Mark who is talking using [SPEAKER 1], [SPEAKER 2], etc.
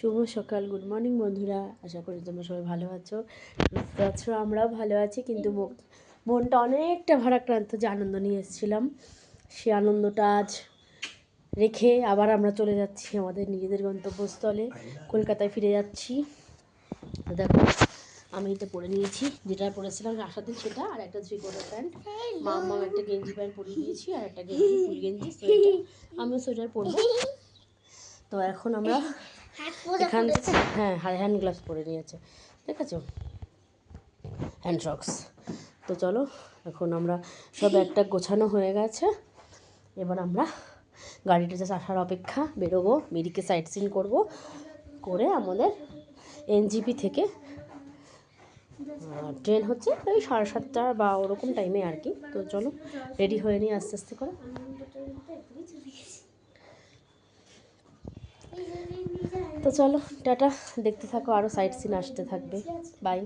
[SPEAKER 1] শুভ সকাল, good morning বন্ধুরা। আশা করি তোমরা সবাই ভালো আছো, সুস্থ আছো। আমরাও ভালো আছি, কিন্তু মনটা অনেকটা ভারাক্রান্ত। যে আনন্দ নিয়ে এসেছিলাম, সে আনন্দটা আজ রেখে আবার আমরা চলে যাচ্ছি আমাদের নিজেদের গন্তব্যস্থলে। কলকাতায় ফিরে যাচ্ছি। তো দেখো, আমি এটা পরে নিয়েছি, যেটা পরেছিলাম আসার দিন সেটা, আর একটা 3/4 প্যান্ট। মাম্মা একটা গেঞ্জি প্যান্ট পরিয়ে দিয়েছি, আর একটা গেঞ্জি, ফুল গেঞ্জি, সোয়েটার। আমিও সোয়েটার পরবো। তো এখন আমরা এখান থেকে, হ্যাঁ, হ্যান্ড গ্লাভস পরে নিয়েছে, ঠিক আছে, হ্যান্ড সক্স। তো চলো, এখন আমরা সব একটা গোছানো হয়ে গেছে। এবার আমরা গাড়িটা জাস্ট আসার অপেক্ষা, বেরোবো, বেরিয়ে সাইট সিন করবো, করে আমাদের এনজিপি থেকে ট্রেন হচ্ছে ওই 7:30 বা ওরকম টাইমে আর কি। তো চলো রেডি হয়ে নিই আস্তে আস্তে করে। তো চলো টাটা, দেখতে থাকো, আরও সাইট সিন আসতে থাকবে। বাই।